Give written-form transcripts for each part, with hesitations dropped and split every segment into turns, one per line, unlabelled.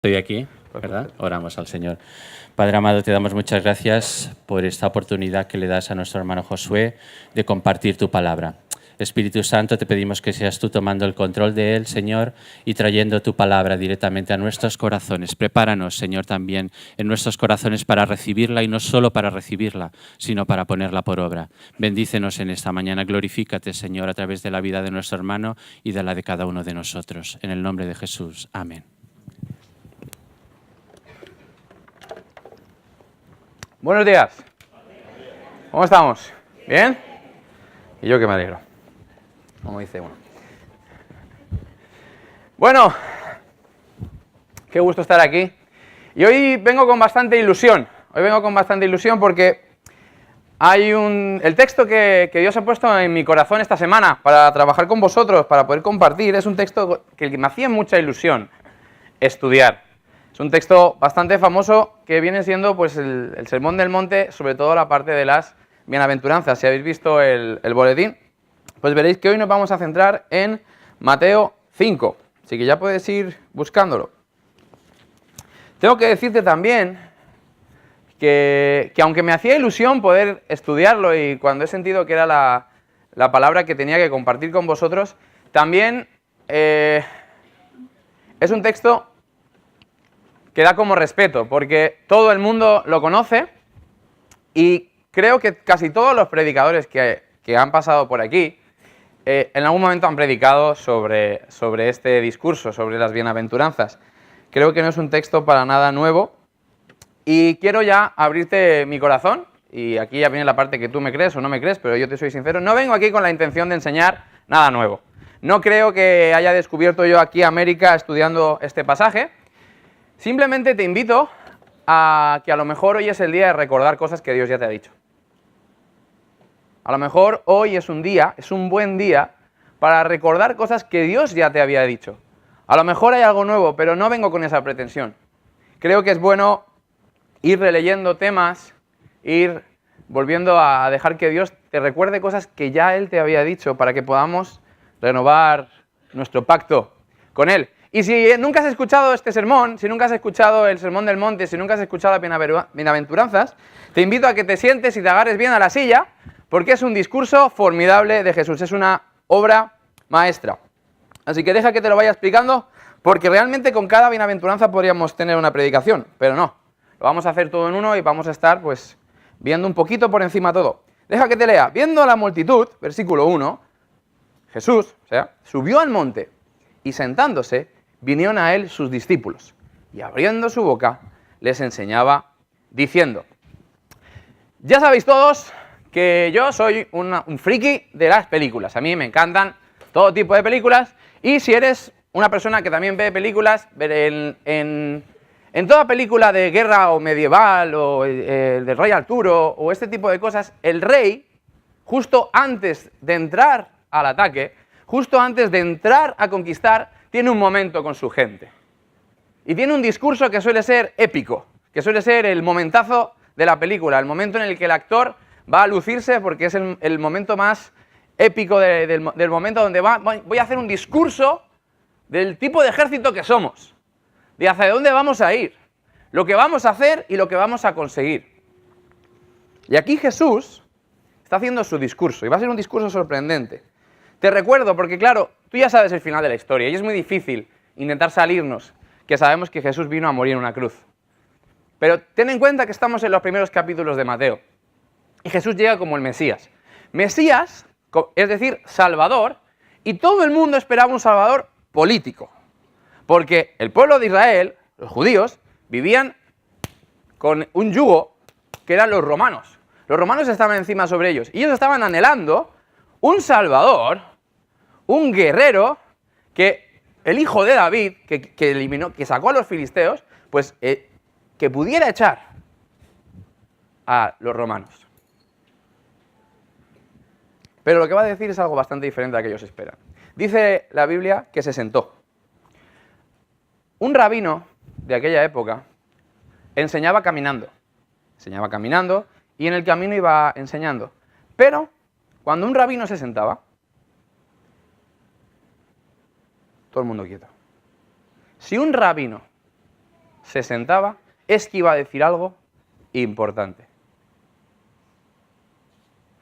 Estoy aquí, ¿verdad? Oramos al Señor. Padre amado, te damos muchas gracias por esta oportunidad que le das a nuestro hermano Josué de compartir tu palabra. Espíritu Santo, te pedimos que seas tú tomando el control de él, Señor, y trayendo tu palabra directamente a nuestros corazones. Prepáranos, Señor, también en nuestros corazones para recibirla, y no solo para recibirla, sino para ponerla por obra. Bendícenos en esta mañana. Glorifícate, Señor, a través de la vida de nuestro hermano y de la de cada uno de nosotros. En el nombre de Jesús. Amén.
Buenos días. ¿Cómo estamos? ¿Bien? Y yo que me alegro, como dice uno. Bueno, qué gusto estar aquí. Y hoy vengo con bastante ilusión. Porque hay el texto que Dios ha puesto en mi corazón esta semana para trabajar con vosotros, para poder compartir. Es un texto que me hacía mucha ilusión estudiar. Es un texto bastante famoso que viene siendo pues el Sermón del Monte, sobre todo la parte de las bienaventuranzas. Si habéis visto el boletín, pues veréis que hoy nos vamos a centrar en Mateo 5. Así que ya puedes ir buscándolo. Tengo que decirte también que aunque me hacía ilusión poder estudiarlo y cuando he sentido que era la palabra que tenía que compartir con vosotros, también es un texto que da como respeto, porque todo el mundo lo conoce y creo que casi todos los predicadores que han pasado por aquí en algún momento han predicado sobre este discurso, sobre las bienaventuranzas. Creo que no es un texto para nada nuevo y quiero ya abrirte mi corazón, y aquí ya viene la parte que tú me crees o no me crees, pero yo te soy sincero, no vengo aquí con la intención de enseñar nada nuevo. No creo que haya descubierto yo aquí América estudiando este pasaje. Simplemente te invito a que a lo mejor hoy es el día de recordar cosas que Dios ya te ha dicho. A lo mejor hoy es un buen día para recordar cosas que Dios ya te había dicho. A lo mejor hay algo nuevo, pero no vengo con esa pretensión. Creo que es bueno ir releyendo temas, ir volviendo a dejar que Dios te recuerde cosas que ya Él te había dicho para que podamos renovar nuestro pacto con Él. Y si nunca has escuchado este sermón, si nunca has escuchado el Sermón del Monte, si nunca has escuchado las bienaventuranzas, te invito a que te sientes y te agarres bien a la silla, porque es un discurso formidable de Jesús, es una obra maestra. Así que deja que te lo vaya explicando, porque realmente con cada bienaventuranza podríamos tener una predicación, pero no. Lo vamos a hacer todo en uno y vamos a estar pues viendo un poquito por encima todo. Deja que te lea. Viendo la multitud, versículo 1, Jesús, subió al monte y sentándose, vinieron a él sus discípulos, y abriendo su boca, les enseñaba, diciendo: ya sabéis todos que yo soy un friki de las películas. A mí me encantan todo tipo de películas, y si eres una persona que también ve películas, en toda película de guerra o medieval, o del Rey Arturo, o este tipo de cosas, el rey, justo antes de entrar al ataque, justo antes de entrar a conquistar, tiene un momento con su gente. Y tiene un discurso que suele ser épico, que suele ser el momentazo de la película, el momento en el que el actor va a lucirse, porque es el momento más épico del momento donde voy a hacer un discurso del tipo de ejército que somos, de hacia dónde vamos a ir, lo que vamos a hacer y lo que vamos a conseguir. Y aquí Jesús está haciendo su discurso, y va a ser un discurso sorprendente. Te recuerdo, porque claro, tú ya sabes el final de la historia, y es muy difícil intentar salirnos, que sabemos que Jesús vino a morir en una cruz. Pero ten en cuenta que estamos en los primeros capítulos de Mateo, y Jesús llega como el Mesías. Mesías, es decir, Salvador, y todo el mundo esperaba un Salvador político, porque el pueblo de Israel, los judíos, vivían con un yugo que eran los romanos. Los romanos estaban encima sobre ellos, y ellos estaban anhelando un Salvador, un guerrero, que el hijo de David, que sacó a los filisteos, pues que pudiera echar a los romanos. Pero lo que va a decir es algo bastante diferente a lo que ellos esperan. Dice la Biblia que se sentó. Un rabino de aquella época enseñaba caminando y en el camino iba enseñando. Pero cuando un rabino se sentaba, todo el mundo quieto. Si un rabino se sentaba, es que iba a decir algo importante.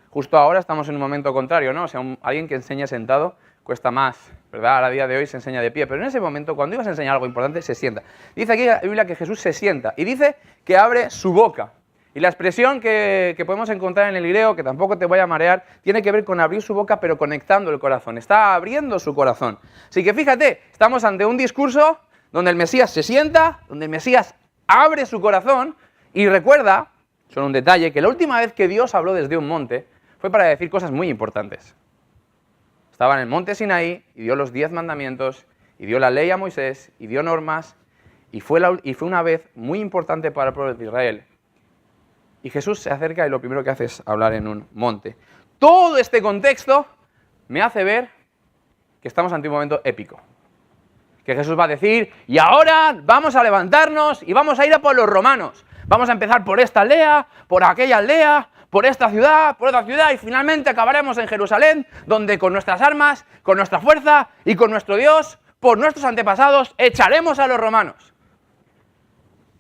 Justo ahora estamos en un momento contrario, ¿no? O sea, alguien que enseña sentado cuesta más, ¿verdad? A día de hoy se enseña de pie, pero en ese momento, cuando ibas a enseñar algo importante, se sienta. Dice aquí la Biblia que Jesús se sienta y dice que abre su boca. Y la expresión que podemos encontrar en el griego, que tampoco te voy a marear, tiene que ver con abrir su boca, pero conectando el corazón. Está abriendo su corazón. Así que fíjate, estamos ante un discurso donde el Mesías se sienta, donde el Mesías abre su corazón y recuerda, solo un detalle, que la última vez que Dios habló desde un monte fue para decir cosas muy importantes. Estaba en el monte Sinaí y dio los 10 mandamientos, y dio la ley a Moisés, y dio normas, y fue una vez muy importante para el pueblo de Israel. Y Jesús se acerca y lo primero que hace es hablar en un monte. Todo este contexto me hace ver que estamos ante un momento épico. Que Jesús va a decir, y ahora vamos a levantarnos y vamos a ir a por los romanos. Vamos a empezar por esta aldea, por aquella aldea, por esta ciudad, por otra ciudad, y finalmente acabaremos en Jerusalén, donde con nuestras armas, con nuestra fuerza y con nuestro Dios, por nuestros antepasados, echaremos a los romanos.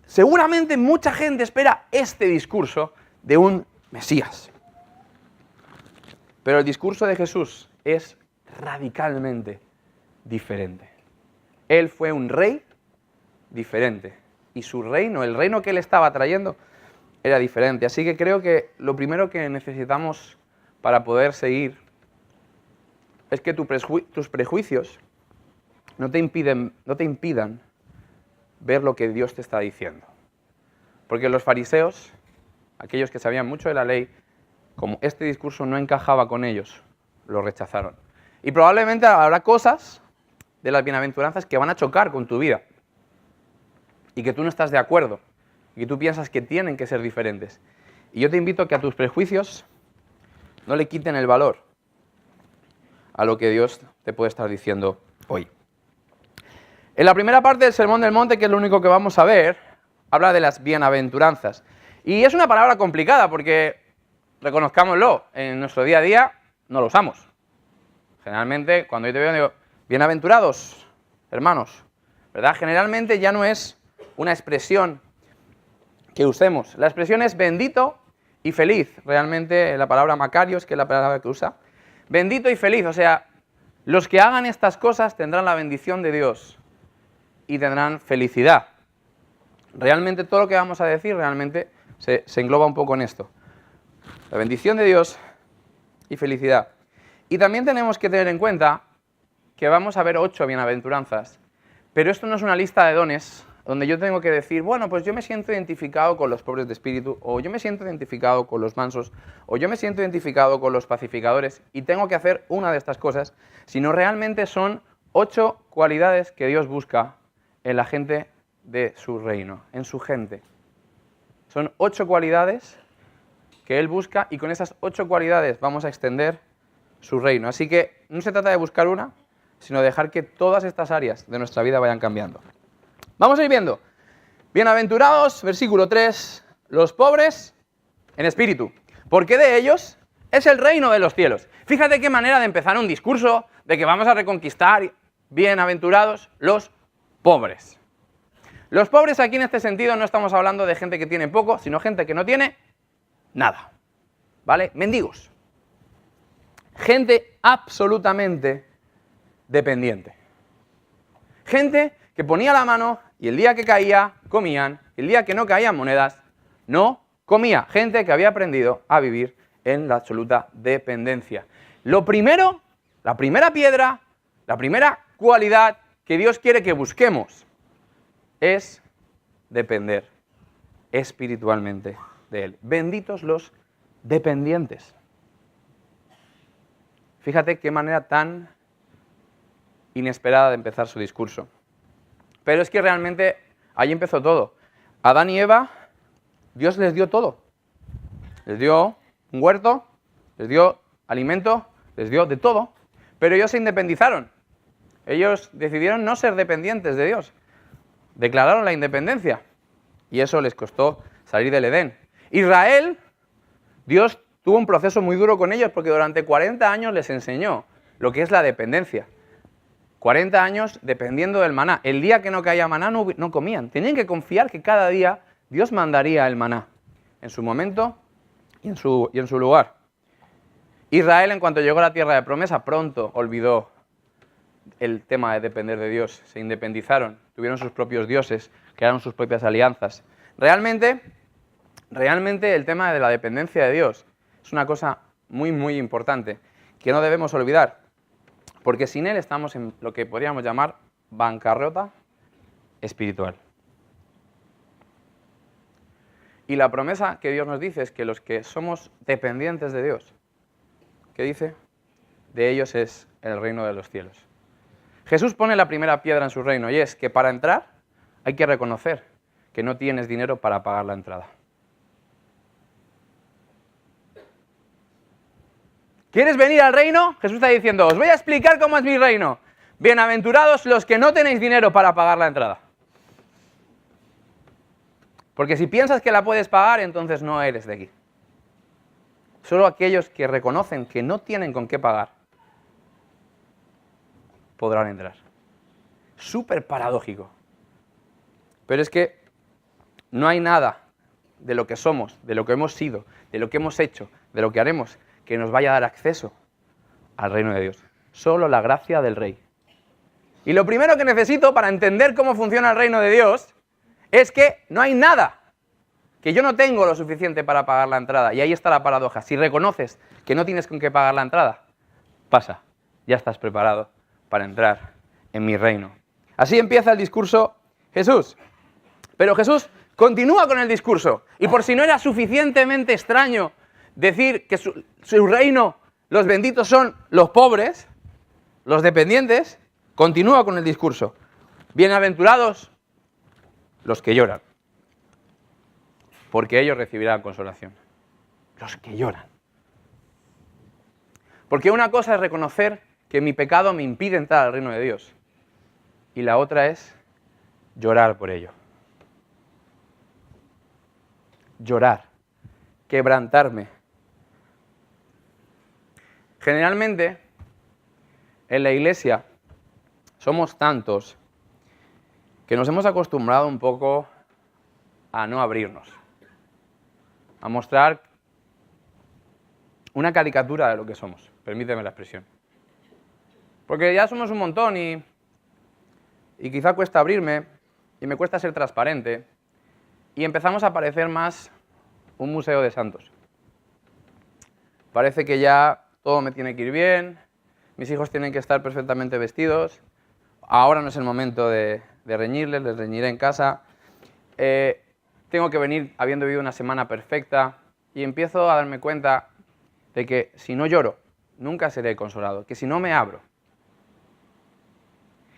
Seguramente mucha gente espera este discurso de un Mesías. Pero el discurso de Jesús es radicalmente diferente. Él fue un rey diferente. Y su reino, el reino que él estaba trayendo, era diferente. Así que creo que lo primero que necesitamos para poder seguir es que tus prejuicios no te impidan ver lo que Dios te está diciendo. Porque los fariseos, aquellos que sabían mucho de la ley, como este discurso no encajaba con ellos, lo rechazaron. Y probablemente habrá cosas de las bienaventuranzas que van a chocar con tu vida y que tú no estás de acuerdo y que tú piensas que tienen que ser diferentes. Y yo te invito a que a tus prejuicios no le quiten el valor a lo que Dios te puede estar diciendo hoy. En la primera parte del Sermón del Monte, que es lo único que vamos a ver, habla de las bienaventuranzas. Y es una palabra complicada porque, reconozcámoslo, en nuestro día a día no lo usamos. Generalmente, cuando yo te veo, digo, bienaventurados, hermanos, ¿verdad? Generalmente ya no es una expresión que usemos. La expresión es bendito y feliz. Realmente la palabra Macarios, que es la palabra que usa. Bendito y feliz, o sea, los que hagan estas cosas tendrán la bendición de Dios y tendrán felicidad. Realmente todo lo que vamos a decir realmente se engloba un poco en esto. La bendición de Dios y felicidad. Y también tenemos que tener en cuenta que vamos a ver 8 bienaventuranzas, pero esto no es una lista de dones donde yo tengo que decir, bueno, pues yo me siento identificado con los pobres de espíritu, o yo me siento identificado con los mansos, o yo me siento identificado con los pacificadores, y tengo que hacer una de estas cosas, sino realmente son 8 cualidades que Dios busca en la gente de su reino, en su gente. Son 8 cualidades que Él busca, y con esas 8 cualidades vamos a extender su reino. Así que no se trata de buscar una, sino dejar que todas estas áreas de nuestra vida vayan cambiando. Vamos a ir viendo. Bienaventurados, versículo 3, los pobres en espíritu, porque de ellos es el reino de los cielos. Fíjate qué manera de empezar un discurso de que vamos a reconquistar, bienaventurados los pobres. Los pobres aquí en este sentido no estamos hablando de gente que tiene poco, sino gente que no tiene nada, ¿vale? Mendigos. Gente absolutamente dependiente. Gente que ponía la mano y el día que caía, comían, y el día que no caían monedas, no comía. Gente que había aprendido a vivir en la absoluta dependencia. Lo primero, la primera piedra, la primera cualidad que Dios quiere que busquemos es depender espiritualmente de Él. Benditos los dependientes. Fíjate qué manera tan inesperada de empezar su discurso. Pero es que realmente ahí empezó todo. Adán y Eva, Dios les dio todo. Les dio un huerto, les dio alimento, les dio de todo. Pero ellos se independizaron. Ellos decidieron no ser dependientes de Dios. Declararon la independencia. Y eso les costó salir del Edén. Israel, Dios tuvo un proceso muy duro con ellos porque durante 40 años les enseñó lo que es la dependencia. 40 años dependiendo del maná. El día que no caía maná no comían. Tenían que confiar que cada día Dios mandaría el maná en su momento y en su lugar. Israel, en cuanto llegó a la tierra de promesa, pronto olvidó el tema de depender de Dios. Se independizaron, tuvieron sus propios dioses, crearon sus propias alianzas. Realmente el tema de la dependencia de Dios es una cosa muy, muy importante que no debemos olvidar, porque sin Él estamos en lo que podríamos llamar bancarrota espiritual. Y la promesa que Dios nos dice es que los que somos dependientes de Dios, ¿qué dice? De ellos es el reino de los cielos. Jesús pone la primera piedra en su reino, y es que para entrar hay que reconocer que no tienes dinero para pagar la entrada. ¿Quieres venir al reino? Jesús está diciendo, os voy a explicar cómo es mi reino. Bienaventurados los que no tenéis dinero para pagar la entrada. Porque si piensas que la puedes pagar, entonces no eres de aquí. Solo aquellos que reconocen que no tienen con qué pagar podrán entrar. Súper paradójico. Pero es que no hay nada de lo que somos, de lo que hemos sido, de lo que hemos hecho, de lo que haremos, que nos vaya a dar acceso al reino de Dios. Solo la gracia del Rey. Y lo primero que necesito para entender cómo funciona el reino de Dios es que no hay nada, que yo no tengo lo suficiente para pagar la entrada. Y ahí está la paradoja. Si reconoces que no tienes con qué pagar la entrada, pasa, ya estás preparado para entrar en mi reino. Así empieza el discurso Jesús. Pero Jesús continúa con el discurso. Y por si no era suficientemente extraño decir que su reino, los benditos son los pobres, los dependientes, continúa con el discurso. Bienaventurados los que lloran, porque ellos recibirán consolación. Los que lloran. Porque una cosa es reconocer que mi pecado me impide entrar al reino de Dios, y la otra es llorar por ello. Llorar, quebrantarme. Generalmente, en la iglesia, somos tantos que nos hemos acostumbrado un poco a no abrirnos, a mostrar una caricatura de lo que somos, permíteme la expresión. Porque ya somos un montón y quizá cuesta abrirme y me cuesta ser transparente y empezamos a parecer más un museo de santos. Parece que ya todo me tiene que ir bien, mis hijos tienen que estar perfectamente vestidos, ahora no es el momento de reñirles, les reñiré en casa, tengo que venir habiendo vivido una semana perfecta y empiezo a darme cuenta de que si no lloro, nunca seré consolado, que si no me abro,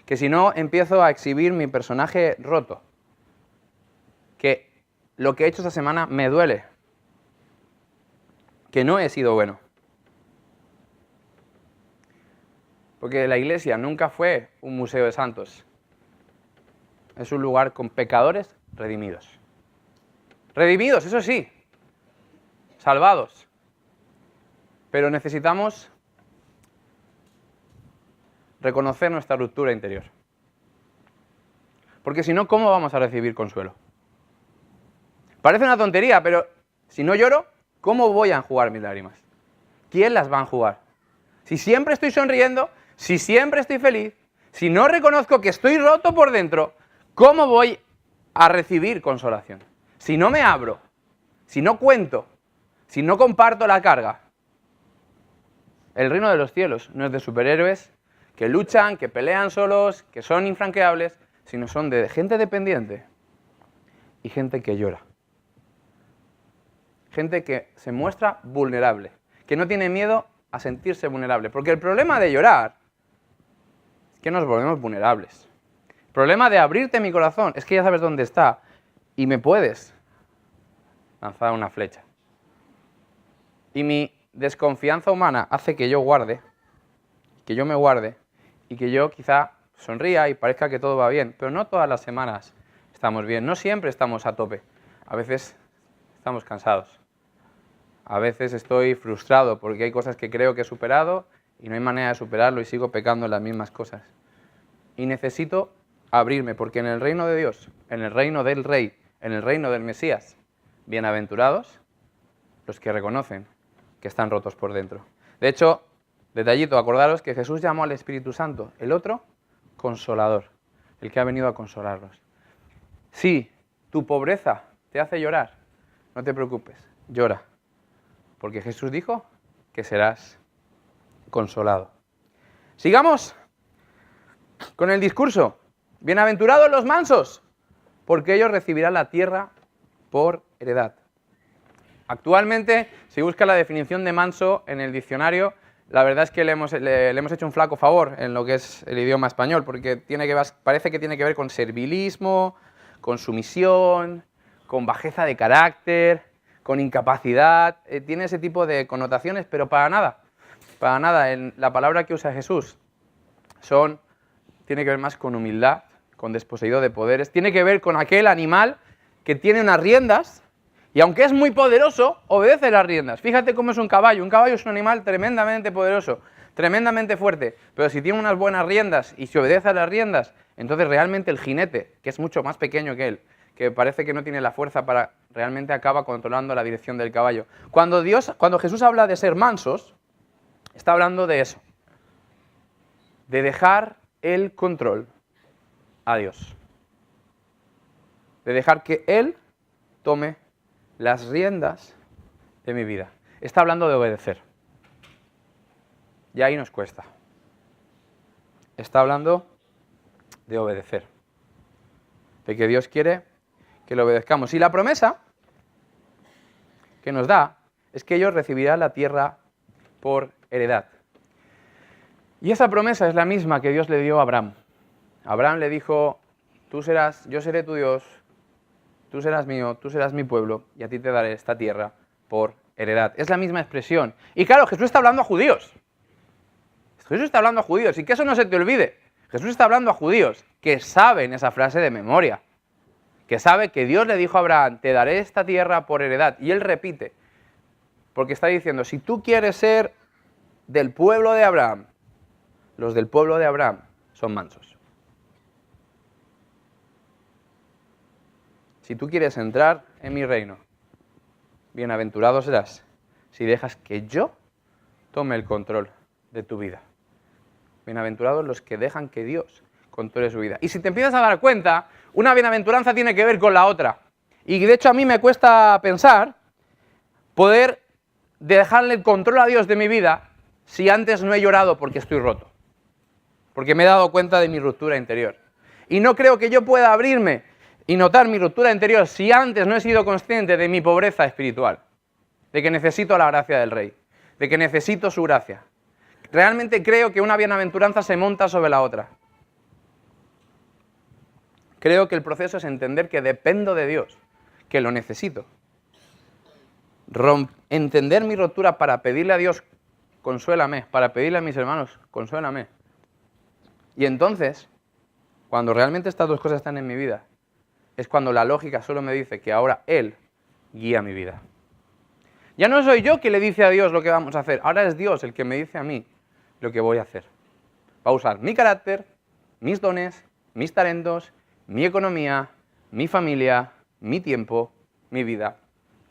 que si no empiezo a exhibir mi personaje roto, que lo que he hecho esta semana me duele, que no he sido bueno. Porque la iglesia nunca fue un museo de santos. Es un lugar con pecadores redimidos. Redimidos, eso sí. Salvados. Pero necesitamos reconocer nuestra ruptura interior. Porque si no, ¿cómo vamos a recibir consuelo? Parece una tontería, pero si no lloro, ¿cómo voy a enjugar mis lágrimas? ¿Quién las va a enjugar? Si siempre estoy sonriendo, si siempre estoy feliz, si no reconozco que estoy roto por dentro, ¿cómo voy a recibir consolación? Si no me abro, si no cuento, si no comparto la carga. El reino de los cielos no es de superhéroes que luchan, que pelean solos, que son infranqueables, sino son de gente dependiente y gente que llora. Gente que se muestra vulnerable, que no tiene miedo a sentirse vulnerable. Porque el problema de llorar es que nos volvemos vulnerables. El problema de abrirte mi corazón es que ya sabes dónde está y me puedes lanzar una flecha. Y mi desconfianza humana hace que yo guarde, que yo me guarde y que yo quizá sonría y parezca que todo va bien, pero no todas las semanas estamos bien, no siempre estamos a tope. A veces estamos cansados. A veces estoy frustrado porque hay cosas que creo que he superado y no hay manera de superarlo y sigo pecando en las mismas cosas. y necesito abrirme, porque en el reino de Dios, en el reino del Rey, en el reino del Mesías, bienaventurados los que reconocen que están rotos por dentro. De hecho, detallito, acordaros que Jesús llamó al Espíritu Santo, el otro, Consolador, el que ha venido a consolarlos. Si tu pobreza te hace llorar, no te preocupes, llora, porque Jesús dijo que serás consolado. Sigamos con el discurso. Bienaventurados los mansos, porque ellos recibirán la tierra por heredad. Actualmente, si busca la definición de manso en el diccionario, la verdad es que le hemos hecho un flaco favor en lo que es el idioma español, porque parece que tiene que ver con servilismo, con sumisión, con bajeza de carácter, con incapacidad. Tiene ese tipo de connotaciones, pero para nada. Para nada. La palabra que usa Jesús tiene que ver más con humildad, con desposeído de poderes. Tiene que ver con aquel animal que tiene unas riendas y aunque es muy poderoso, obedece las riendas. Fíjate cómo es un caballo. Un caballo es un animal tremendamente poderoso, tremendamente fuerte, pero si tiene unas buenas riendas y se obedece a las riendas, entonces realmente el jinete, que es mucho más pequeño que él, que parece que no tiene la fuerza para, realmente acaba controlando la dirección del caballo. Cuando Jesús habla de ser mansos, está hablando de eso, de dejar el control a Dios, de dejar que Él tome las riendas de mi vida. Está hablando de obedecer. Y ahí nos cuesta. Está hablando de obedecer. De que Dios quiere que lo obedezcamos. Y la promesa que nos da es que ellos recibirán la tierra por heredad. Y esa promesa es la misma que Dios le dio a Abraham. Abraham le dijo, yo seré tu Dios, tú serás mío, tú serás mi pueblo, y a ti te daré esta tierra por heredad. Es la misma expresión. Y claro, Jesús está hablando a judíos. Jesús está hablando a judíos, y que eso no se te olvide. Jesús está hablando a judíos que saben esa frase de memoria, que sabe que Dios le dijo a Abraham, te daré esta tierra por heredad. Y él repite, porque está diciendo, si tú quieres ser del pueblo de Abraham, los del pueblo de Abraham son mansos. Si tú quieres entrar en mi reino, bienaventurado serás si dejas que yo tome el control de tu vida. Bienaventurados los que dejan que Dios controle su vida. Y si te empiezas a dar cuenta, una bienaventuranza tiene que ver con la otra. Y de hecho a mí me cuesta pensar poder dejarle el control a Dios de mi vida si antes no he llorado porque estoy roto. Porque me he dado cuenta de mi ruptura interior. Y no creo que yo pueda abrirme y notar mi ruptura interior si antes no he sido consciente de mi pobreza espiritual, de que necesito la gracia del Rey, de que necesito su gracia. Realmente creo que una bienaventuranza se monta sobre la otra. Creo que el proceso es entender que dependo de Dios, que lo necesito. Entender mi ruptura para pedirle a Dios, consuélame, para pedirle a mis hermanos, consuélame. Y entonces, cuando realmente estas dos cosas están en mi vida, es cuando la lógica solo me dice que ahora Él guía mi vida. Ya no soy yo que le dice a Dios lo que vamos a hacer, ahora es Dios el que me dice a mí lo que voy a hacer. Va a usar mi carácter, mis dones, mis talentos, mi economía, mi familia, mi tiempo, mi vida.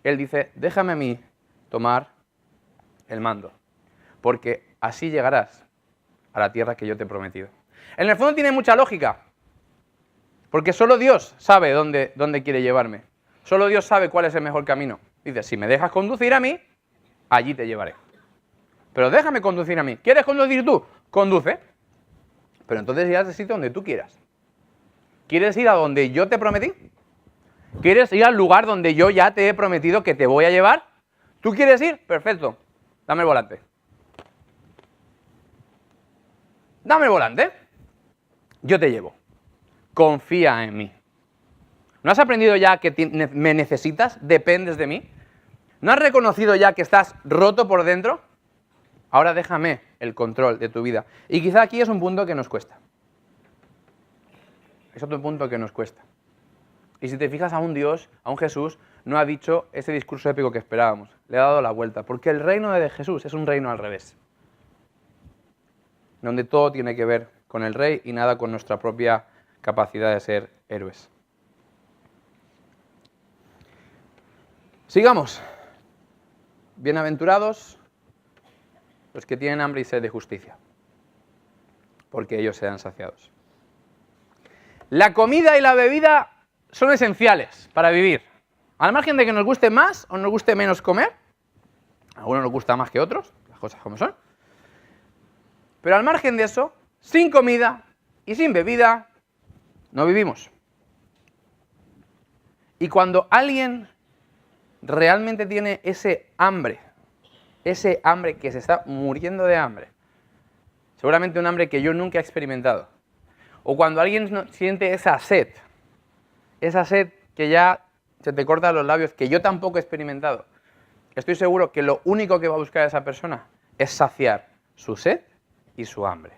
Él dice, déjame a mí tomar el mando, porque así llegarás a la tierra que yo te he prometido. En el fondo tiene mucha lógica, porque solo Dios sabe dónde quiere llevarme. Solo Dios sabe cuál es el mejor camino. Dice, si me dejas conducir a mí, allí te llevaré. Pero déjame conducir a mí. ¿Quieres conducir tú? Conduce. Pero entonces irás al sitio donde tú quieras. ¿Quieres ir a donde yo te prometí? ¿Quieres ir al lugar donde yo ya te he prometido que te voy a llevar? ¿Tú quieres ir? Perfecto. Dame el volante. Dame el volante. Yo te llevo. Confía en mí. ¿No has aprendido ya que me necesitas? ¿Dependes de mí? ¿No has reconocido ya que estás roto por dentro? Ahora déjame el control de tu vida. Y quizá aquí es un punto que nos cuesta. Es otro punto que nos cuesta. Y si te fijas, a un Dios, a un Jesús, no ha dicho ese discurso épico que esperábamos. Le ha dado la vuelta. Porque el reino de Jesús es un reino al revés. Donde todo tiene que ver con el rey y nada con nuestra propia capacidad de ser héroes. Sigamos. Bienaventurados los que tienen hambre y sed de justicia, porque ellos serán saciados. La comida y la bebida son esenciales para vivir. Al margen de que nos guste más o nos guste menos comer, a algunos nos gusta más que otros, las cosas como son, pero al margen de eso, sin comida y sin bebida, no vivimos. Y cuando alguien realmente tiene ese hambre que se está muriendo de hambre, seguramente un hambre que yo nunca he experimentado, o cuando alguien siente esa sed que ya se te cortan los labios, que yo tampoco he experimentado, estoy seguro que lo único que va a buscar esa persona es saciar su sed y su hambre.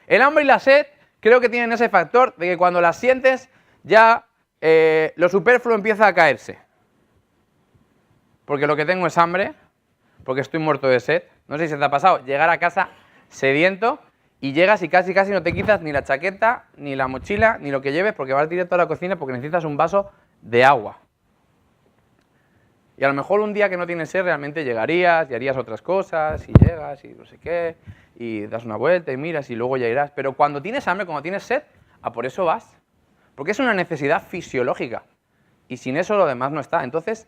El hambre y la sed creo que tienen ese factor de que cuando las sientes ya lo superfluo empieza a caerse. Porque lo que tengo es hambre, porque estoy muerto de sed. No sé si se te ha pasado llegar a casa sediento y llegas y casi no te quitas ni la chaqueta, ni la mochila, ni lo que lleves porque vas directo a la cocina porque necesitas un vaso de agua. Y a lo mejor un día que no tienes sed realmente llegarías y harías otras cosas y llegas y no sé qué y das una vuelta y miras y luego ya irás. Pero cuando tienes hambre, cuando tienes sed, a por eso vas. Porque es una necesidad fisiológica y sin eso lo demás no está. Entonces,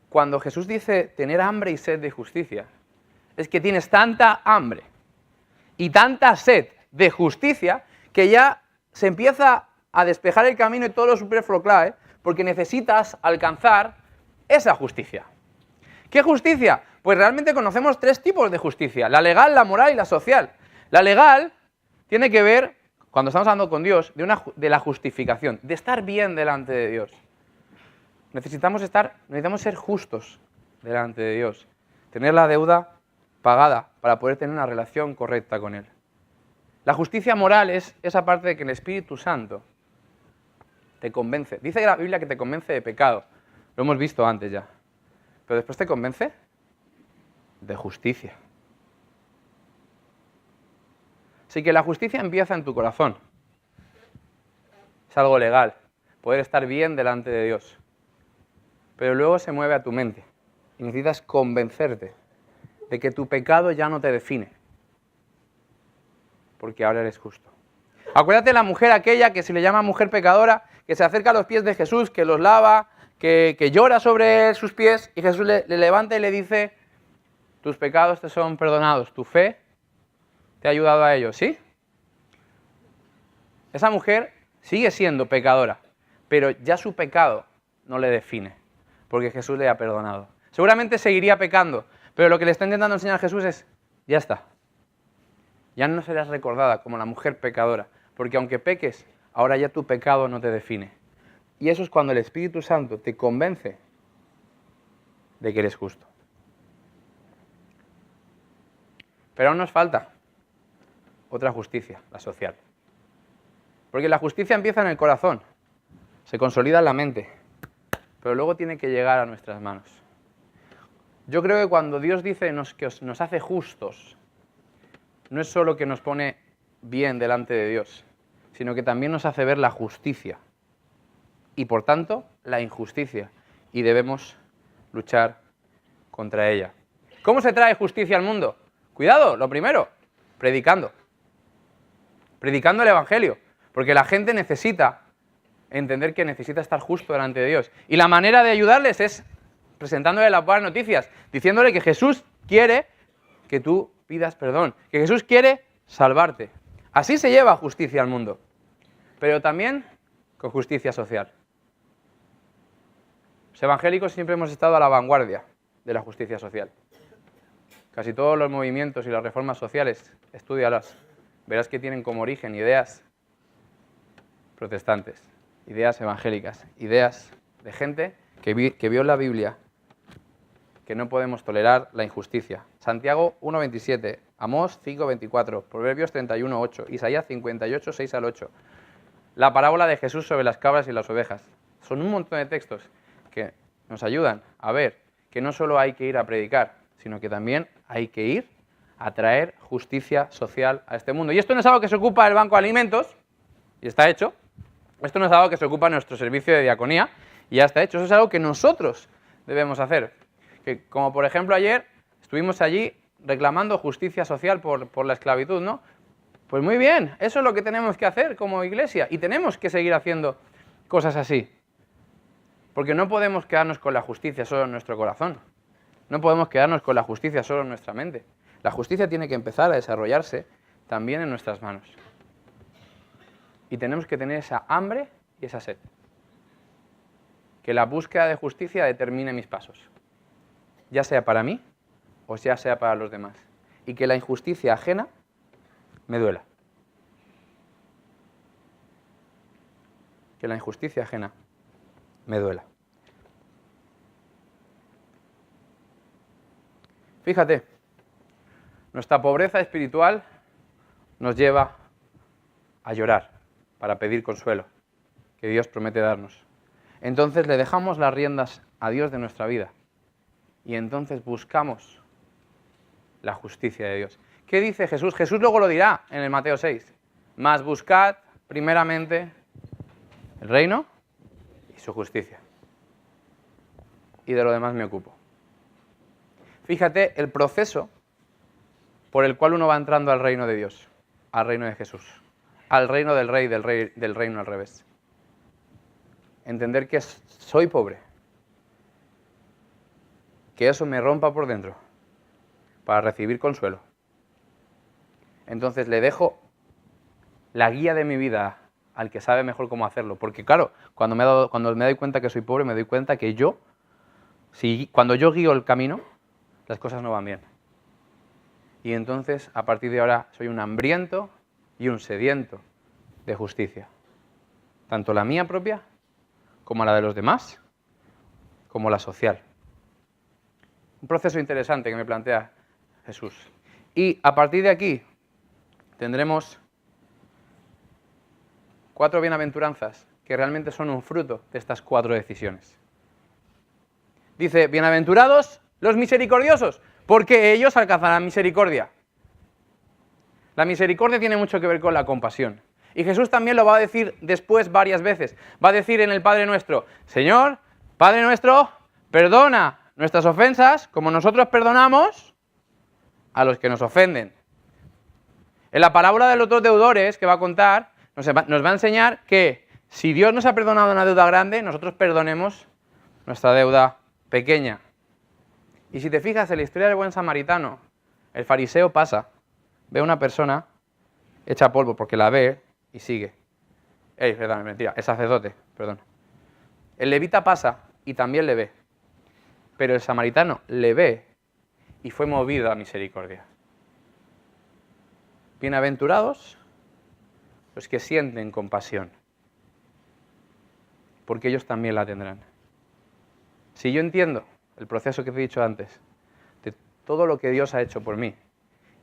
cuando Jesús dice tener hambre y sed de justicia, es que tienes tanta hambre y tanta sed de justicia que ya se empieza a despejar el camino y todo lo superfluo clave, porque necesitas alcanzar esa justicia. ¿Qué justicia? Pues realmente conocemos tres tipos de justicia: la legal, la moral y la social. La legal tiene que ver, cuando estamos hablando con Dios, de la justificación, de estar bien delante de Dios. Necesitamos ser justos delante de Dios, tener la deuda pagada para poder tener una relación correcta con Él. La justicia moral es esa parte de que el Espíritu Santo te convence. Dice la Biblia que te convence de pecado, lo hemos visto antes ya, pero después te convence de justicia. Así que la justicia empieza en tu corazón. Es algo legal, poder estar bien delante de Dios. Pero luego se mueve a tu mente y necesitas convencerte de que tu pecado ya no te define, porque ahora eres justo. Acuérdate de la mujer aquella que se le llama mujer pecadora, que se acerca a los pies de Jesús, que los lava, que llora sobre sus pies, y Jesús le levanta y le dice: tus pecados te son perdonados, tu fe te ha ayudado a ello, ¿sí? Esa mujer sigue siendo pecadora, pero ya su pecado no le define, porque Jesús le ha perdonado. Seguramente seguiría pecando, pero lo que le está intentando enseñar Jesús es: ya está. Ya no serás recordada como la mujer pecadora, porque aunque peques, ahora ya tu pecado no te define. Y eso es cuando el Espíritu Santo te convence de que eres justo. Pero aún nos falta otra justicia, la social. Porque la justicia empieza en el corazón, se consolida en la mente, pero luego tiene que llegar a nuestras manos. Yo creo que cuando Dios dice que nos hace justos, no es solo que nos pone bien delante de Dios, sino que también nos hace ver la justicia y, por tanto, la injusticia, y debemos luchar contra ella. ¿Cómo se trae justicia al mundo? Cuidado, lo primero, predicando el Evangelio, porque la gente necesita entender que necesita estar justo delante de Dios. Y la manera de ayudarles es presentándole las buenas noticias, diciéndole que Jesús quiere que tú pidas perdón, que Jesús quiere salvarte. Así se lleva justicia al mundo, pero también con justicia social. Los evangélicos siempre hemos estado a la vanguardia de la justicia social. Casi todos los movimientos y las reformas sociales, estúdialas, verás que tienen como origen ideas protestantes, ideas evangélicas, ideas de gente que vio en la Biblia que no podemos tolerar la injusticia. Santiago 1:27, Amós 5:24, Proverbios 31:8, Isaías 58, 6 al 8. La parábola de Jesús sobre las cabras y las ovejas. Son un montón de textos que nos ayudan a ver que no solo hay que ir a predicar, sino que también hay que ir a traer justicia social a este mundo. Y esto no es algo que se ocupa el Banco de Alimentos, y está hecho. Esto no es algo que se ocupa nuestro servicio de diaconía, y ya está hecho. Eso es algo que nosotros debemos hacer. Que, como por ejemplo ayer estuvimos allí reclamando justicia social por la esclavitud, ¿no? Pues muy bien, eso es lo que tenemos que hacer como iglesia, y tenemos que seguir haciendo cosas así. Porque no podemos quedarnos con la justicia solo en nuestro corazón. No podemos quedarnos con la justicia solo en nuestra mente. La justicia tiene que empezar a desarrollarse también en nuestras manos. Y tenemos que tener esa hambre y esa sed. Que la búsqueda de justicia determine mis pasos. Ya sea para mí o ya sea para los demás. Y que la injusticia ajena me duela. Que la injusticia ajena me duela. Fíjate, nuestra pobreza espiritual nos lleva a llorar para pedir consuelo, que Dios promete darnos. Entonces le dejamos las riendas a Dios de nuestra vida y entonces buscamos la justicia de Dios. ¿Qué dice Jesús? Jesús luego lo dirá en el Mateo 6. Mas buscad primeramente el reino y su justicia. Y de lo demás me ocupo. Fíjate el proceso por el cual uno va entrando al reino de Dios, al reino de Jesús, al reino del rey, del reino al revés. Entender que soy pobre, que eso me rompa por dentro para recibir consuelo. Entonces le dejo la guía de mi vida al que sabe mejor cómo hacerlo. Porque claro, cuando me doy cuenta que soy pobre, me doy cuenta que cuando yo guío el camino, las cosas no van bien. Y entonces, a partir de ahora, soy un hambriento y un sediento de justicia. Tanto la mía propia, como la de los demás, como la social. Un proceso interesante que me plantea Jesús. Y a partir de aquí, tendremos 4 bienaventuranzas que realmente son un fruto de estas 4 decisiones. Dice, bienaventurados los misericordiosos, porque ellos alcanzarán misericordia. La misericordia tiene mucho que ver con la compasión. Y Jesús también lo va a decir después varias veces. Va a decir en el Padre Nuestro, Señor, Padre Nuestro, perdona nuestras ofensas como nosotros perdonamos a los que nos ofenden. En la parábola de los 2 deudores que va a contar, nos va a enseñar que si Dios nos ha perdonado una deuda grande, nosotros perdonemos nuestra deuda pequeña. Y si te fijas en la historia del buen samaritano, el fariseo pasa, ve a una persona hecha polvo porque la ve y sigue. Perdón, mentira, el sacerdote, perdón. El levita pasa y también le ve, pero el samaritano le ve y fue movido a misericordia. Bienaventurados los que sienten compasión, porque ellos también la tendrán. Si yo entiendo el proceso que te he dicho antes, de todo lo que Dios ha hecho por mí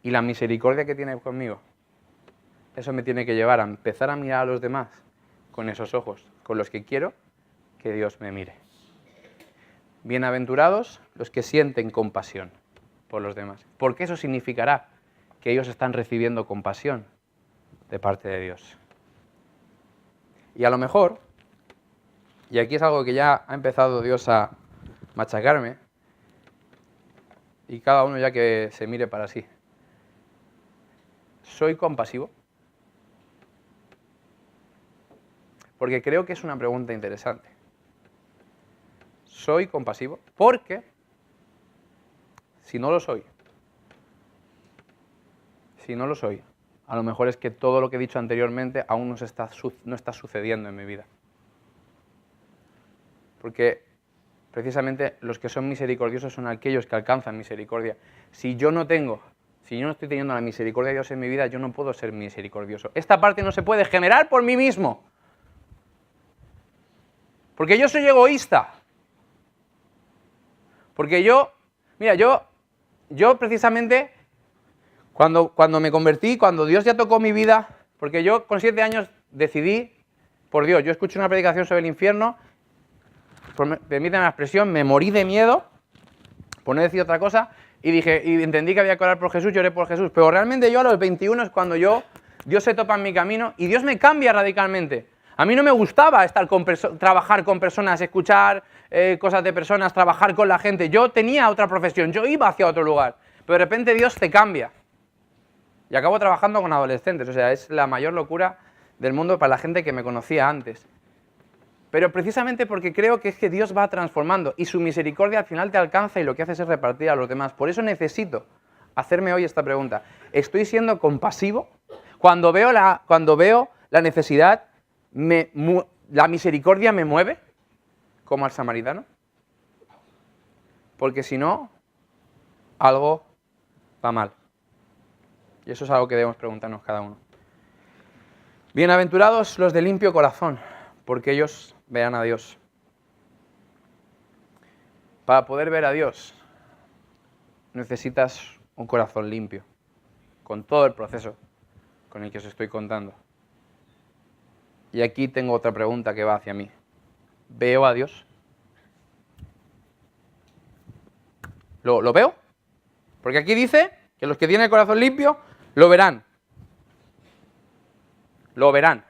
y la misericordia que tiene conmigo, eso me tiene que llevar a empezar a mirar a los demás con esos ojos, con los que quiero que Dios me mire. Bienaventurados los que sienten compasión por los demás, porque eso significará que ellos están recibiendo compasión de parte de Dios. Y a lo mejor, y aquí es algo que ya ha empezado Dios a machacarme, y cada uno ya que se mire para sí. ¿Soy compasivo? Porque creo que es una pregunta interesante. ¿Soy compasivo? Porque si no lo soy, a lo mejor es que todo lo que he dicho anteriormente aún no está sucediendo en mi vida. Porque precisamente los que son misericordiosos son aquellos que alcanzan misericordia. Si yo no estoy teniendo la misericordia de Dios en mi vida, yo no puedo ser misericordioso. Esta parte no se puede generar por mí mismo. Porque yo soy egoísta. Porque yo precisamente, cuando me convertí, cuando Dios ya tocó mi vida, porque yo con 7 años decidí, por Dios, yo escuché una predicación sobre el infierno, permíteme la expresión, me morí de miedo, por no decir otra cosa, y entendí que había que orar por Jesús, lloré por Jesús. Pero realmente yo a los 21 es cuando Dios se topa en mi camino y Dios me cambia radicalmente. A mí no me gustaba trabajar con personas, escuchar cosas de personas, trabajar con la gente. Yo tenía otra profesión, yo iba hacia otro lugar. Pero de repente Dios te cambia. Y acabo trabajando con adolescentes. O sea, es la mayor locura del mundo para la gente que me conocía antes. Pero precisamente porque creo que es que Dios va transformando y su misericordia al final te alcanza y lo que haces es repartir a los demás. Por eso necesito hacerme hoy esta pregunta. ¿Estoy siendo compasivo? Cuando veo la necesidad, ¿la misericordia me mueve? Como al samaritano. Porque si no, algo va mal. Y eso es algo que debemos preguntarnos cada uno. Bienaventurados los de limpio corazón, porque ellos verán a Dios. Para poder ver a Dios, necesitas un corazón limpio, con todo el proceso con el que os estoy contando. Y aquí tengo otra pregunta que va hacia mí. ¿Veo a Dios? ¿Lo veo? Porque aquí dice que los que tienen el corazón limpio lo verán. Lo verán.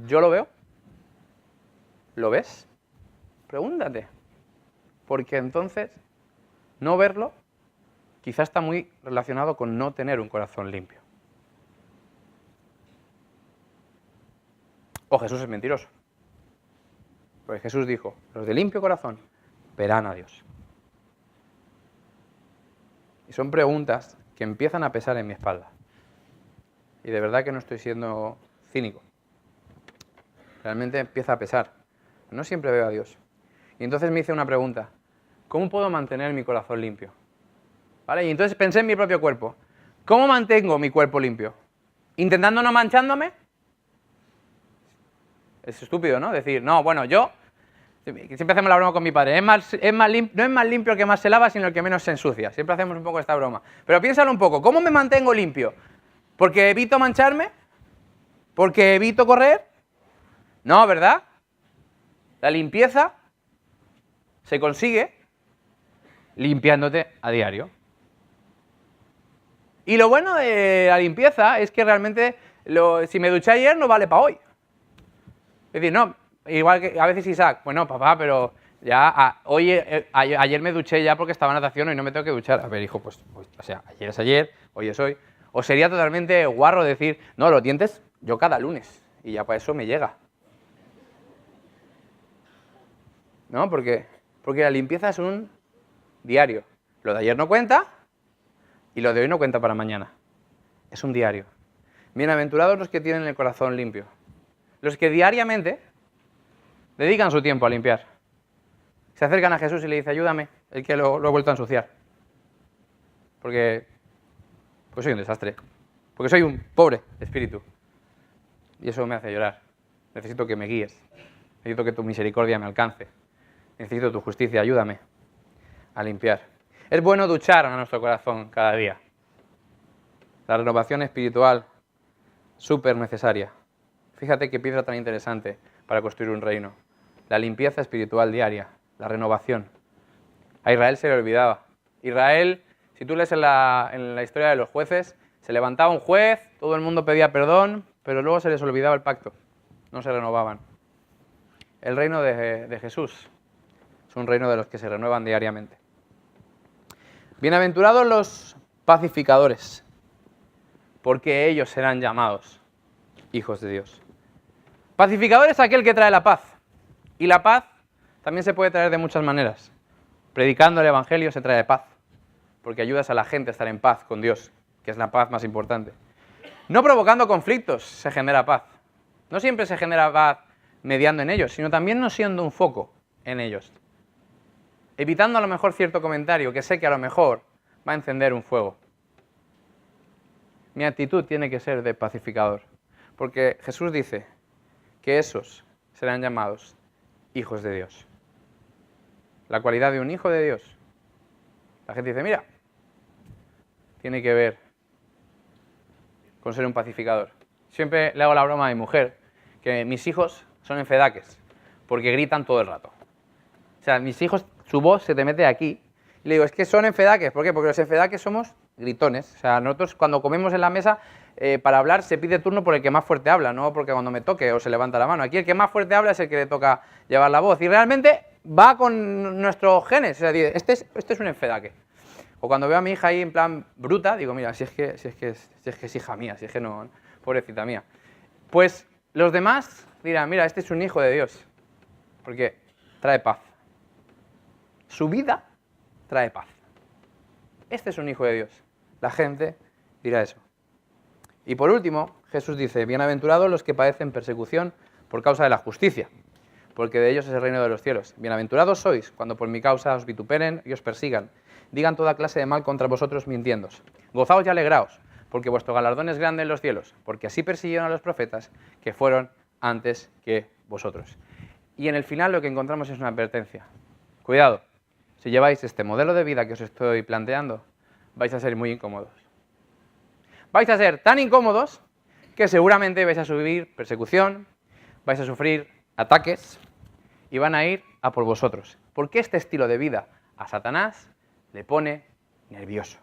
¿Yo lo veo? ¿Lo ves? Pregúntate. Porque entonces, no verlo, quizás está muy relacionado con no tener un corazón limpio. O Jesús es mentiroso. Porque Jesús dijo, los de limpio corazón verán a Dios. Y son preguntas que empiezan a pesar en mi espalda. Y de verdad que no estoy siendo cínico. Realmente empieza a pesar. No siempre veo a Dios. Y entonces me hice una pregunta. ¿Cómo puedo mantener mi corazón limpio? ¿Vale? Y entonces pensé en mi propio cuerpo. ¿Cómo mantengo mi cuerpo limpio? ¿Intentando no manchándome? Es estúpido, ¿no? Decir, no, bueno, yo... Siempre hacemos la broma con mi padre. No es más limpio el que más se lava, sino el que menos se ensucia. Siempre hacemos un poco esta broma. Pero piénsalo un poco. ¿Cómo me mantengo limpio? ¿Porque evito mancharme? ¿Porque evito correr? No, ¿verdad? La limpieza se consigue limpiándote a diario. Y lo bueno de la limpieza es que realmente si me duché ayer no vale para hoy. Es decir, no, igual que a veces Isaac, bueno, papá, pero ya ayer me duché ya porque estaba en natación y no me tengo que duchar. A ver, hijo, pues o sea, ayer es ayer, hoy es hoy. O sería totalmente guarro decir, no, los dientes yo cada lunes y ya para eso me llega. ¿No? Porque la limpieza es un diario. Lo de ayer no cuenta y lo de hoy no cuenta para mañana. Es un diario. Bienaventurados los que tienen el corazón limpio. Los que diariamente dedican su tiempo a limpiar. Se acercan a Jesús y le dicen, ayúdame, el que lo he vuelto a ensuciar. Porque soy un desastre. Porque soy un pobre espíritu. Y eso me hace llorar. Necesito que me guíes. Necesito que tu misericordia me alcance. Necesito tu justicia, ayúdame a limpiar. Es bueno duchar a nuestro corazón cada día. La renovación espiritual, súper necesaria. Fíjate qué piedra tan interesante para construir un reino. La limpieza espiritual diaria, la renovación. A Israel se le olvidaba. Israel, si tú lees en la historia de los jueces, se levantaba un juez, todo el mundo pedía perdón, pero luego se les olvidaba el pacto. No se renovaban. El reino de Jesús es un reino de los que se renuevan diariamente. Bienaventurados los pacificadores, porque ellos serán llamados hijos de Dios. Pacificador es aquel que trae la paz. Y la paz también se puede traer de muchas maneras. Predicando el Evangelio se trae paz, porque ayudas a la gente a estar en paz con Dios, que es la paz más importante. No provocando conflictos se genera paz. No siempre se genera paz mediando en ellos, sino también no siendo un foco en ellos. Evitando a lo mejor cierto comentario que sé que a lo mejor va a encender un fuego. Mi actitud tiene que ser de pacificador, porque Jesús dice que esos serán llamados hijos de Dios. La cualidad de un hijo de Dios. La gente dice, mira, tiene que ver con ser un pacificador. Siempre le hago la broma a mi mujer, que mis hijos son enfedaques, porque gritan todo el rato. O sea, mis hijos, su voz se te mete aquí, Y le digo, es que son enfedaques. ¿Por qué? Porque los enfedaques somos gritones. O sea, nosotros cuando comemos en la mesa, para hablar se pide turno por el que más fuerte habla, no porque cuando me toque o se levanta la mano. Aquí el que más fuerte habla es el que le toca llevar la voz. Y realmente va con nuestros genes. O sea, este es un enfedaque. O cuando veo a mi hija ahí en plan bruta, digo, mira, si es que es hija mía, si es que no, pobrecita mía. Pues los demás dirán, mira, este es un hijo de Dios, porque trae paz. Su vida trae paz. Este es un hijo de Dios. La gente dirá eso. Y por último, Jesús dice, bienaventurados los que padecen persecución por causa de la justicia, porque de ellos es el reino de los cielos. Bienaventurados sois cuando por mi causa os vituperen y os persigan, digan toda clase de mal contra vosotros mintiéndos. Gozaos y alegraos, porque vuestro galardón es grande en los cielos, porque así persiguieron a los profetas que fueron antes que vosotros. Y en el final lo que encontramos es una advertencia. Cuidado, si lleváis este modelo de vida que os estoy planteando, vais a ser muy incómodos. Vais a ser tan incómodos que seguramente vais a sufrir persecución, vais a sufrir ataques y van a ir a por vosotros. Porque este estilo de vida a Satanás le pone nervioso.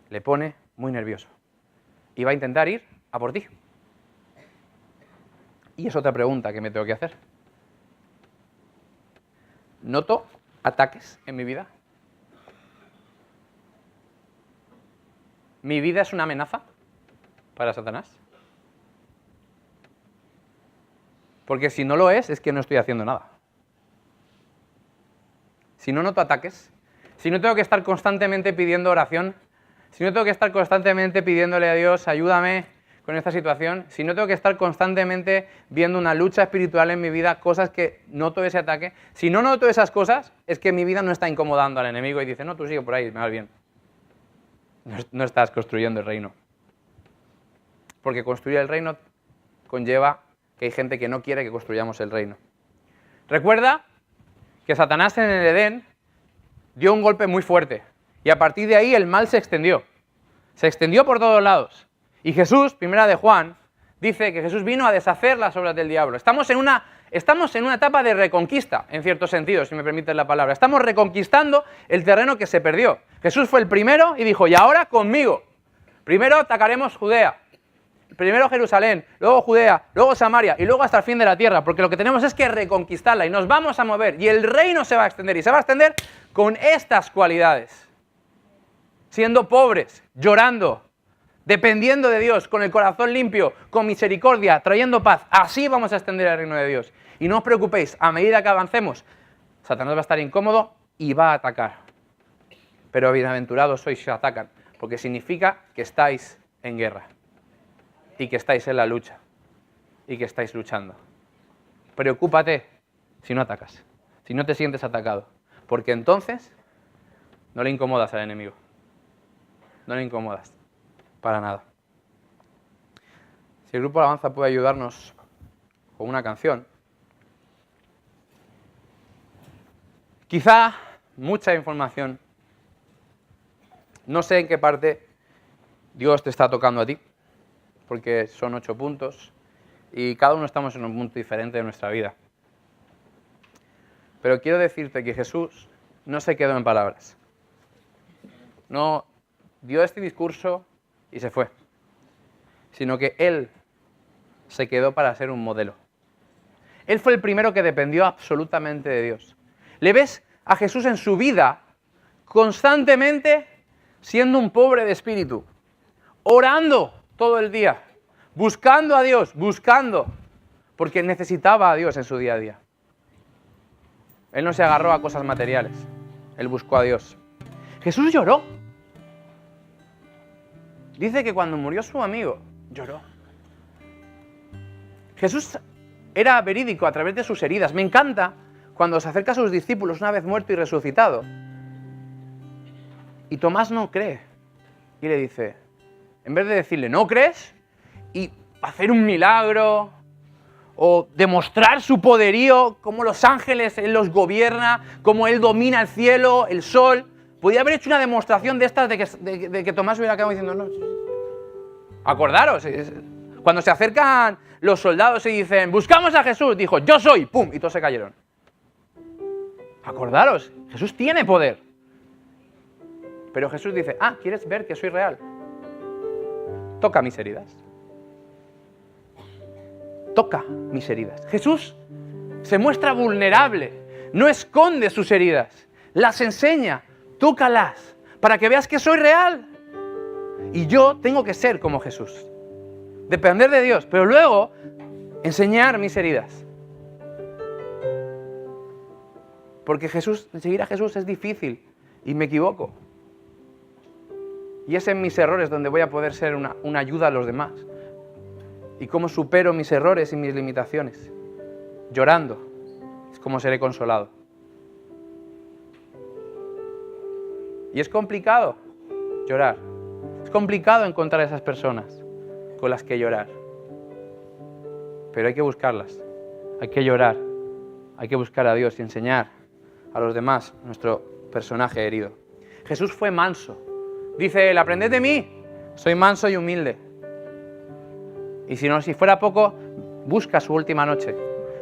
Le pone muy nervioso. Y va a intentar ir a por ti. Y es otra pregunta que me tengo que hacer. ¿Noto ataques en mi vida? ¿Mi vida es una amenaza para Satanás? Porque si no lo es que no estoy haciendo nada. Si no noto ataques, si no tengo que estar constantemente pidiendo oración, si no tengo que estar constantemente pidiéndole a Dios, ayúdame con esta situación, si no tengo que estar constantemente viendo una lucha espiritual en mi vida, cosas que noto ese ataque, si no noto esas cosas, es que mi vida no está incomodando al enemigo y dice, no, tú sigue por ahí, me vas bien. No estás construyendo el reino. Porque construir el reino conlleva que hay gente que no quiere que construyamos el reino. Recuerda que Satanás en el Edén dio un golpe muy fuerte y a partir de ahí el mal se extendió. Se extendió por todos lados. Y Jesús, primera de Juan, dice que Jesús vino a deshacer las obras del diablo. Estamos en una etapa de reconquista, en cierto sentido, si me permiten la palabra. Estamos reconquistando el terreno que se perdió. Jesús fue el primero y dijo, y ahora conmigo. Primero atacaremos Judea, primero Jerusalén, luego Judea, luego Samaria y luego hasta el fin de la tierra, porque lo que tenemos es que reconquistarla y nos vamos a mover y el reino se va a extender y se va a extender con estas cualidades. Siendo pobres, llorando, dependiendo de Dios, con el corazón limpio, con misericordia, trayendo paz. Así vamos a extender el reino de Dios. Y no os preocupéis, a medida que avancemos, Satanás va a estar incómodo y va a atacar. Pero bienaventurados sois si atacan, porque significa que estáis en guerra. Y que estáis en la lucha. Y que estáis luchando. Preocúpate si no atacas, si no te sientes atacado. Porque entonces no le incomodas al enemigo. No le incomodas. Para nada. Si el grupo Alabanza puede ayudarnos con una canción. Quizá mucha información. No sé en qué parte Dios te está tocando a ti, porque son 8 puntos y cada uno estamos en un punto diferente de nuestra vida. Pero quiero decirte que Jesús no se quedó en palabras. No dio este discurso y se fue, sino que Él se quedó para ser un modelo. Él fue el primero que dependió absolutamente de Dios. ¿Le ves a Jesús en su vida constantemente siendo un pobre de espíritu, orando todo el día, buscando a Dios, porque necesitaba a Dios en su día a día? Él no se agarró a cosas materiales, Él buscó a Dios. Jesús lloró. Dice que cuando murió su amigo, lloró. Jesús era verídico a través de sus heridas. Me encanta cuando se acerca a sus discípulos una vez muerto y resucitado. Y Tomás no cree. Y le dice, en vez de decirle, ¿no crees? Y hacer un milagro, o demostrar su poderío, cómo los ángeles Él los gobierna, cómo Él domina el cielo, el sol. Podía haber hecho una demostración de estas de que Tomás hubiera quedado diciendo, no. Acordaros, cuando se acercan los soldados y dicen, buscamos a Jesús, dijo, yo soy, pum, y todos se cayeron. Acordaros, Jesús tiene poder. Pero Jesús dice, ¿quieres ver que soy real? Toca mis heridas. Toca mis heridas. Jesús se muestra vulnerable, no esconde sus heridas, las enseña, tócalas, para que veas que soy real. Y yo tengo que ser como Jesús, depender de Dios, pero luego enseñar mis heridas. Porque seguir a Jesús es difícil y me equivoco. Y es en mis errores donde voy a poder ser una ayuda a los demás. Y cómo supero mis errores y mis limitaciones. Llorando es como seré consolado. Y es complicado llorar. Es complicado encontrar a esas personas con las que llorar. Pero hay que buscarlas. Hay que llorar. Hay que buscar a Dios y enseñar a los demás nuestro personaje herido. Jesús fue manso. Dice él, aprended de mí, soy manso y humilde. Y si fuera poco, busca su última noche.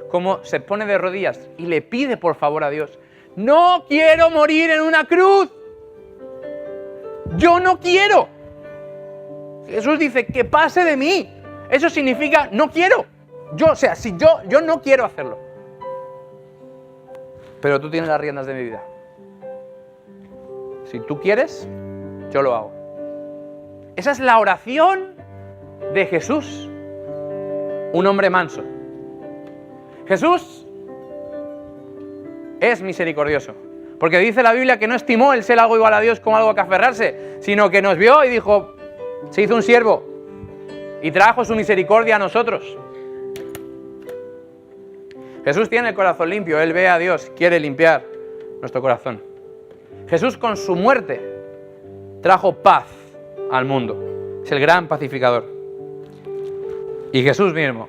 Cómo se pone de rodillas y le pide por favor a Dios, no quiero morir en una cruz. Yo no quiero. Jesús dice, que pase de mí. Eso significa, no quiero. Yo no quiero hacerlo. Pero tú tienes las riendas de mi vida. Si tú quieres, yo lo hago. Esa es la oración de Jesús, un hombre manso. Jesús es misericordioso, porque dice la Biblia que no estimó el ser algo igual a Dios como algo a que aferrarse, sino que nos vio y dijo, se hizo un siervo y trajo su misericordia a nosotros. Jesús tiene el corazón limpio, Él ve a Dios, quiere limpiar nuestro corazón. Jesús con su muerte trajo paz al mundo, es el gran pacificador. Y Jesús mismo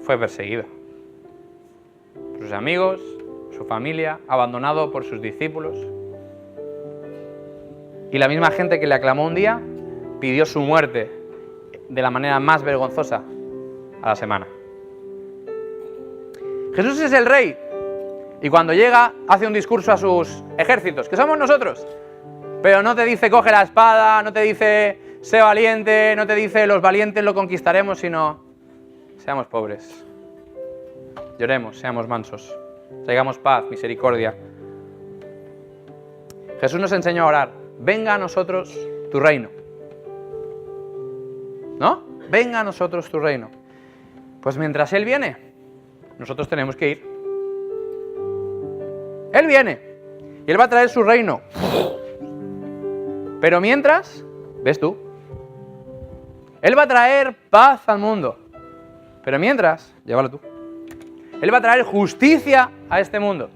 fue perseguido. Sus amigos, su familia, abandonado por sus discípulos. Y la misma gente que le aclamó un día, pidió su muerte de la manera más vergonzosa a la semana. Jesús es el rey. Y cuando llega, hace un discurso a sus ejércitos, que somos nosotros. Pero no te dice, coge la espada, no te dice, sé valiente, no te dice, los valientes lo conquistaremos, sino, seamos pobres. Lloremos, seamos mansos. Traigamos paz, misericordia. Jesús nos enseñó a orar. Venga a nosotros tu reino. ¿No? Venga a nosotros tu reino. Pues mientras Él viene, nosotros tenemos que ir. Él viene y Él va a traer su reino. Pero mientras, ves tú, Él va a traer paz al mundo. Pero mientras, llévalo tú. Él va a traer justicia a este mundo.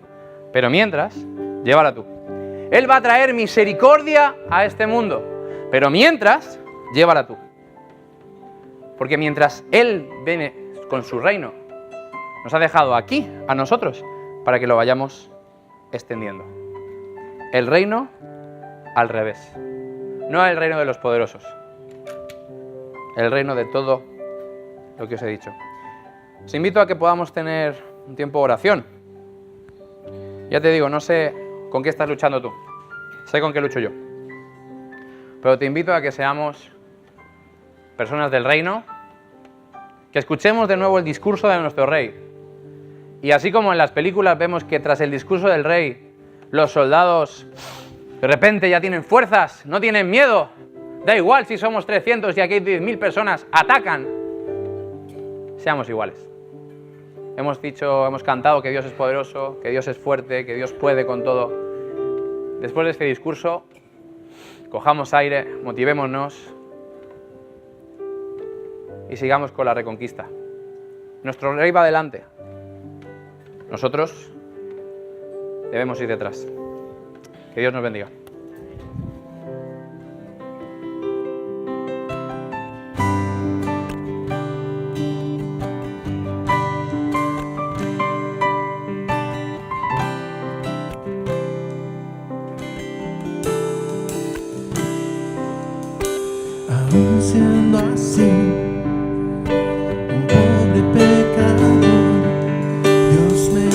Pero mientras, llévala tú. Él va a traer misericordia a este mundo. Pero mientras, llévala tú. Porque mientras Él viene con su reino, nos ha dejado aquí, a nosotros, para que lo vayamos extendiendo. El reino al revés. No el reino de los poderosos. El reino de todo lo que os he dicho. Os invito a que podamos tener un tiempo de oración. Ya te digo, no sé con qué estás luchando tú. Sé con qué lucho yo. Pero te invito a que seamos personas del reino, que escuchemos de nuevo el discurso de nuestro rey. Y así como en las películas vemos que tras el discurso del rey, los soldados de repente ya tienen fuerzas, no tienen miedo. Da igual si somos 300 y aquí hay 10.000 personas, atacan. Seamos iguales. Hemos cantado que Dios es poderoso, que Dios es fuerte, que Dios puede con todo. Después de este discurso, cojamos aire, motivémonos y sigamos con la reconquista. Nuestro rey va adelante. Nosotros debemos ir detrás. Que Dios nos bendiga.
Aún siendo así, un pobre pecador, Dios me ama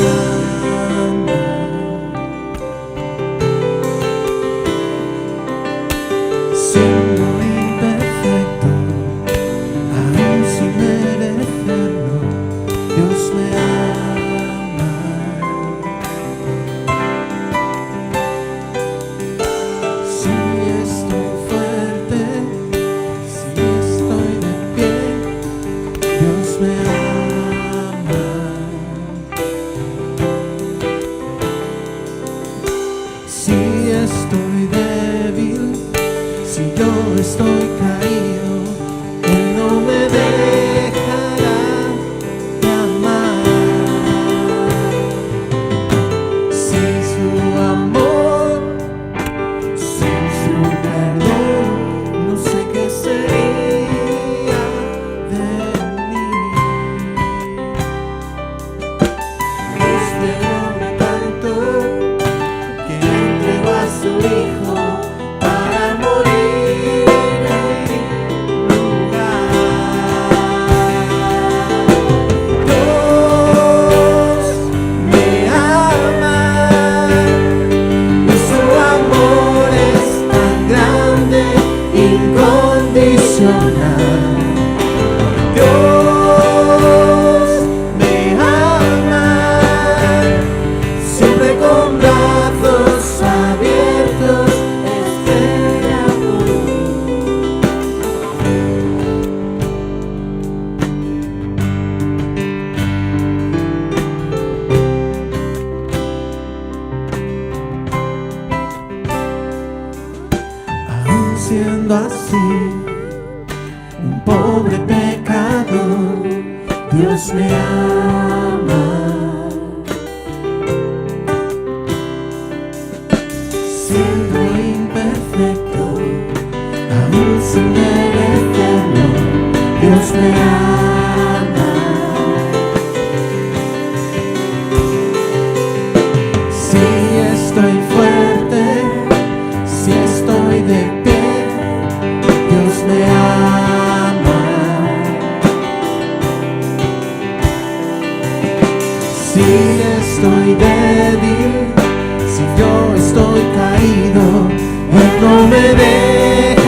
siendo así, un pobre pecador, Dios me ama. Siendo imperfecto, aún sin merecerlo, Dios me ama. Si estoy fuerte, si estoy de pie, Dios me ama. Si estoy débil, si yo estoy caído, Él no me deja.